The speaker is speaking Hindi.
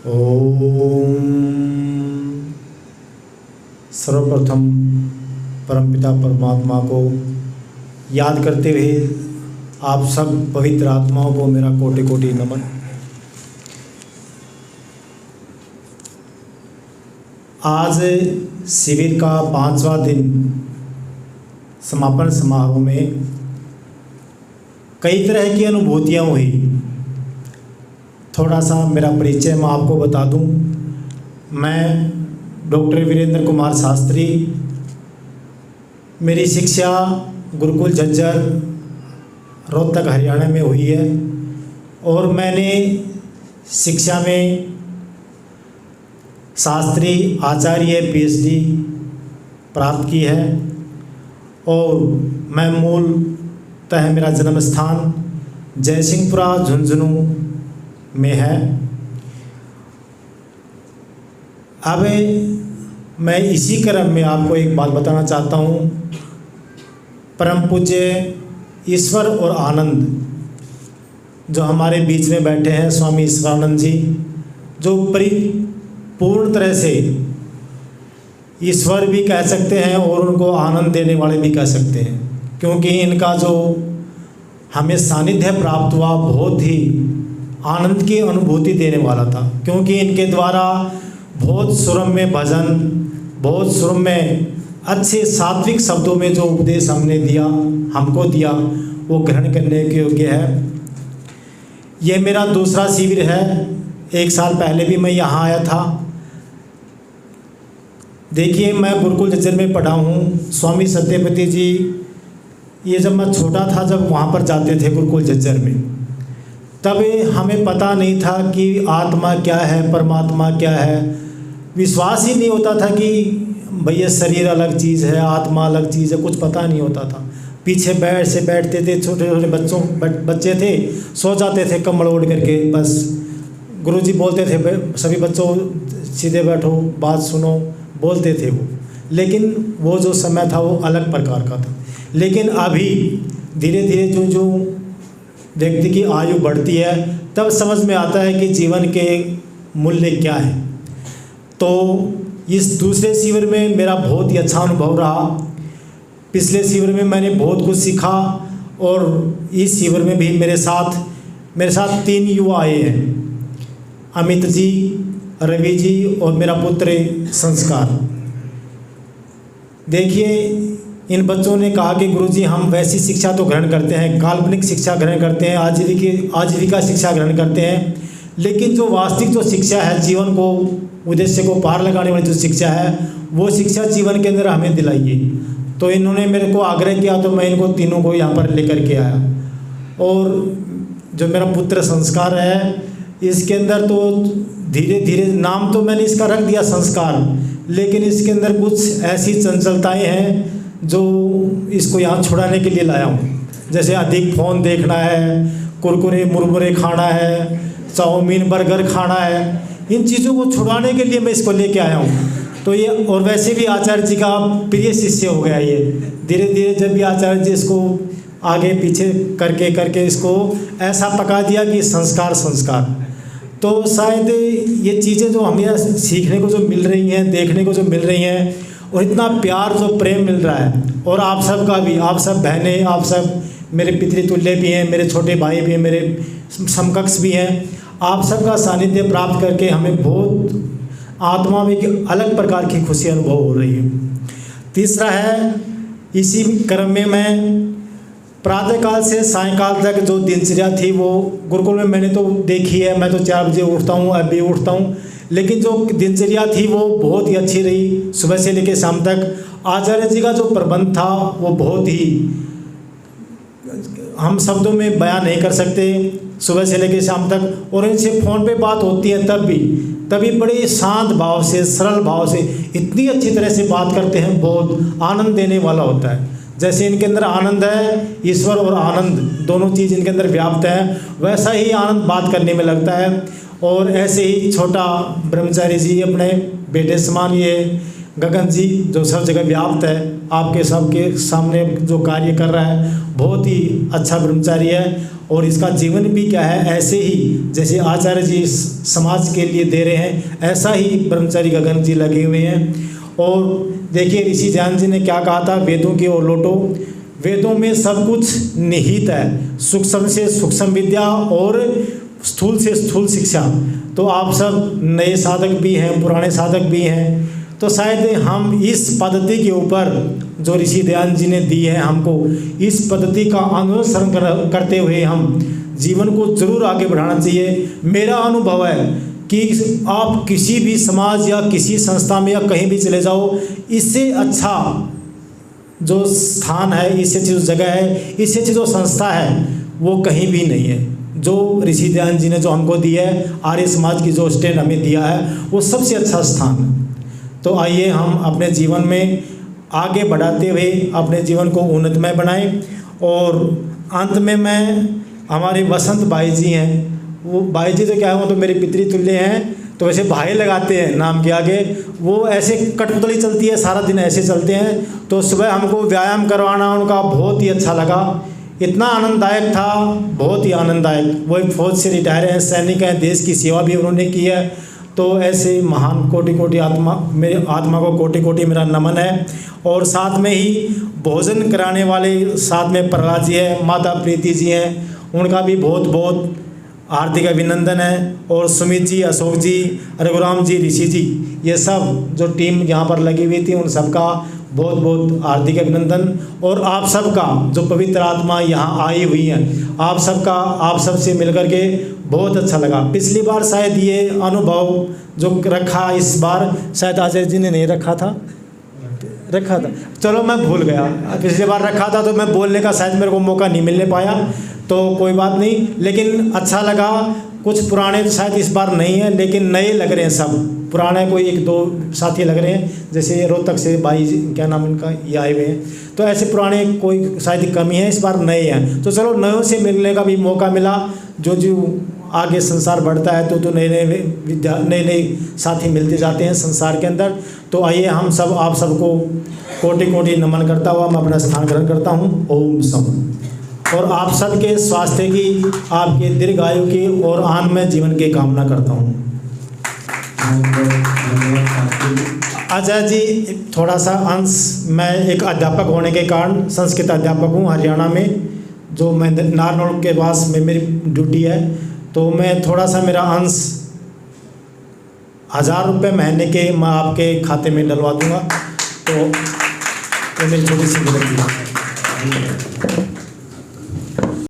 ओम। सर्वप्रथम परमपिता परमात्मा को याद करते हुए आप सब पवित्र आत्माओं को मेरा कोटि कोटि नमन। आज शिविर का 5वां दिन समापन समारोह में कई तरह की अनुभूतियाँ हुई। थोड़ा सा मेरा परिचय मैं आपको बता दूं। मैं डॉक्टर वीरेंद्र कुमार शास्त्री, मेरी शिक्षा गुरुकुल झज्जर रोहतक हरियाणा में हुई है और मैंने शिक्षा में शास्त्री आचार्य PhD प्राप्त की है और मैं मूलतः मेरा जन्म स्थान जयसिंहपुरा झुंझुनू में है। अब मैं इसी क्रम में आपको एक बात बताना चाहता हूँ। परम पूज्य ईश्वर और आनंद जो हमारे बीच में बैठे हैं, स्वामी ईश्वरानंद जी, जो परिपूर्ण तरह से ईश्वर भी कह सकते हैं और उनको आनंद देने वाले भी कह सकते हैं, क्योंकि इनका जो हमें सानिध्य प्राप्त हुआ बहुत ही आनंद की अनुभूति देने वाला था। क्योंकि इनके द्वारा बहुत सुरम्य भजन, बहुत सुरम्य अच्छे सात्विक शब्दों में जो उपदेश हमको दिया वो ग्रहण करने के योग्य है। ये मेरा दूसरा शिविर है। 1 साल पहले भी मैं यहाँ आया था। देखिए, मैं गुरुकुल झज्जर में पढ़ा हूँ। स्वामी सत्यपति जी ये जब मैं छोटा था, जब वहाँ पर जाते थे गुरुकुल झज्जर में, तब हमें पता नहीं था कि आत्मा क्या है, परमात्मा क्या है। विश्वास ही नहीं होता था कि भैया शरीर अलग चीज़ है, आत्मा अलग चीज़ है, कुछ पता नहीं होता था। पीछे बैठते थे, छोटे छोटे बच्चे थे, सो जाते थे कम्बल ओढ़ करके। बस गुरुजी बोलते थे सभी बच्चों सीधे बैठो, बात सुनो, बोलते थे वो। लेकिन वो जो समय था वो अलग प्रकार का था। लेकिन अभी धीरे धीरे जो व्यक्ति की आयु बढ़ती है, तब समझ में आता है कि जीवन के मूल्य क्या है। तो इस दूसरे शिविर में मेरा बहुत ही अच्छा अनुभव रहा। पिछले शिविर में मैंने बहुत कुछ सीखा और इस शिविर में भी मेरे साथ 3 युवा आए हैं, अमित जी, रवि जी और मेरा पुत्र संस्कार। देखिए, इन बच्चों ने कहा कि गुरुजी हम वैसी शिक्षा तो ग्रहण करते हैं, काल्पनिक शिक्षा ग्रहण करते हैं, आजीविका शिक्षा ग्रहण करते हैं, लेकिन जो वास्तविक जो शिक्षा है, जीवन को उद्देश्य को पार लगाने वाली जो शिक्षा है, वो शिक्षा जीवन के अंदर हमें दिलाइए। तो इन्होंने मेरे को आग्रह किया, तो मैं इनको तीनों को यहाँ पर लेकर के आया। और जो मेरा पुत्र संस्कार है, इसके अंदर तो धीरे धीरे नाम तो मैंने इसका रख दिया संस्कार, लेकिन इसके अंदर कुछ ऐसी चंचलताएँ हैं जो इसको यहाँ छुड़ाने के लिए लाया हूँ। जैसे अधिक फ़ोन देखना है, कुरकुरे मुरमुरे खाना है, चाउमीन बर्गर खाना है, इन चीज़ों को छुड़ाने के लिए मैं इसको लेके आया हूँ। तो ये, और वैसे भी आचार्य जी का प्रिय शिष्य हो गया ये। धीरे धीरे जब भी आचार्य जी इसको आगे पीछे करके इसको ऐसा पका दिया कि संस्कार। तो शायद ये चीज़ें जो हमें सीखने को जो मिल रही हैं, देखने को जो मिल रही हैं, और इतना प्यार जो प्रेम मिल रहा है, और आप सब का भी, आप सब बहनें, आप सब मेरे पितृतुल्य भी हैं, मेरे छोटे भाई भी हैं, मेरे समकक्ष भी हैं। आप सब का सानिध्य प्राप्त करके हमें बहुत आत्मा में एक अलग प्रकार की खुशी अनुभव हो रही है। तीसरा है, इसी क्रम में मैं प्रातःकाल से सायंकाल तक जो दिनचर्या थी वो गुरुकुल में मैंने तो देखी है। मैं तो 4 बजे उठता हूँ, अभी उठता हूँ, लेकिन जो दिनचर्या थी वो बहुत ही अच्छी रही। सुबह से लेकर शाम तक आचार्य जी का जो प्रबंध था वो बहुत ही, हम शब्दों में बयान नहीं कर सकते। सुबह से लेकर शाम तक, और इनसे फ़ोन पे बात होती है तभी बड़े शांत भाव से, सरल भाव से, इतनी अच्छी तरह से बात करते हैं, बहुत आनंद देने वाला होता है। जैसे इनके अंदर आनंद है, ईश्वर और आनंद दोनों चीज़ इनके अंदर व्याप्त है, वैसा ही आनंद बात करने में लगता है। और ऐसे ही छोटा ब्रह्मचारी जी अपने बेटे समान ये गगन जी जो सब जगह व्याप्त है, आपके सबके सामने जो कार्य कर रहा है, बहुत ही अच्छा ब्रह्मचारी है। और इसका जीवन भी क्या है, ऐसे ही जैसे आचार्य जी समाज के लिए दे रहे हैं, ऐसा ही ब्रह्मचारी गगन जी लगे हुए हैं। और देखिए ऋषि ध्यान जी ने क्या कहा था, वेदों की ओर लौटो, वेदों में सब कुछ निहित है, सूक्ष्म से सूक्ष्म विद्या और स्थूल से स्थूल शिक्षा। तो आप सब नए साधक भी हैं, पुराने साधक भी हैं, तो शायद हम इस पद्धति के ऊपर जो ऋषि दयानंद जी ने दी है हमको, इस पद्धति का अनुसरण करते हुए हम जीवन को जरूर आगे बढ़ाना चाहिए। मेरा अनुभव है कि आप किसी भी समाज या किसी संस्था में या कहीं भी चले जाओ, इससे अच्छा जो स्थान है, इससे अच्छी जो जगह है, इससे अच्छी जो संस्था है, वो कहीं भी नहीं है। जो ऋषि दयानंद जी ने जो हमको दिया है, आर्य समाज की जो स्टैंड हमें दिया है, वो सबसे अच्छा स्थान है। तो आइए हम अपने जीवन में आगे बढ़ाते हुए अपने जीवन को उन्नतमय बनाएं। और अंत में मैं, हमारे वसंत भाई जी हैं, वो भाई जी तो क्या है, वो तो मेरे पितृतुल्य हैं, तो वैसे भाई लगाते हैं नाम के आगे। वो ऐसे कठपुतली चलती है, सारा दिन ऐसे चलते हैं। तो सुबह हमको व्यायाम करवाना उनका बहुत ही अच्छा लगा, इतना आनंददायक था, बहुत ही आनंददायक। वो एक फौज से रिटायर हैं, सैनिक हैं, देश की सेवा भी उन्होंने की है। तो ऐसे महान कोटि कोटि आत्मा, मेरे आत्मा को कोटि कोटि मेरा नमन है। और साथ में ही भोजन कराने वाले साथ में प्रहलाद जी है, माता प्रीति जी हैं, उनका भी बहुत बहुत हार्दिक अभिनंदन है। और सुमित जी, अशोक जी, रघुराम जी, ऋषि जी, ये सब जो टीम यहाँ पर लगी हुई थी, उन सबका बहुत बहुत हार्दिक अभिनंदन। और आप सबका जो पवित्र आत्मा यहाँ आई हुई है, आप सबका, आप सब से मिलकर के बहुत अच्छा लगा। पिछली बार शायद ये अनुभव जो रखा, इस बार शायद आचार्य जी ने नहीं रखा था, चलो मैं भूल गया, पिछली बार रखा था तो मैं बोलने का शायद मेरे को मौका नहीं मिलने पाया, तो कोई बात नहीं, लेकिन अच्छा लगा। कुछ पुराने तो शायद इस बार नहीं है, लेकिन नए लग रहे हैं सब। पुराने कोई एक दो साथी लग रहे हैं, जैसे रोहतक से भाई, क्या नाम इनका, ये आए हुए हैं। तो ऐसे पुराने कोई शायद कमी है, इस बार नए हैं। तो चलो नयों से मिलने का भी मौका मिला। जो आगे संसार बढ़ता है तो नए नए साथी मिलते जाते हैं संसार के अंदर। तो आइए हम सब, आप सबको कोटि कोटि नमन करता हुआ मैं अपना स्थान ग्रहण करता हूँ। ओम सम। और आप सबके स्वास्थ्य की, आपके दीर्घायु की और आनंदमय जीवन की कामना करता हूँ। अच्छा जी, थोड़ा सा अंश, मैं एक अध्यापक होने के कारण, संस्कृत अध्यापक हूँ हरियाणा में, जो मैं नारनौल के पास में मेरी ड्यूटी है। तो मैं थोड़ा सा, मेरा अंश 1000 रुपये महीने के मैं आपके खाते में डलवा दूँगा। तो मेरी छोटी सी विनती है।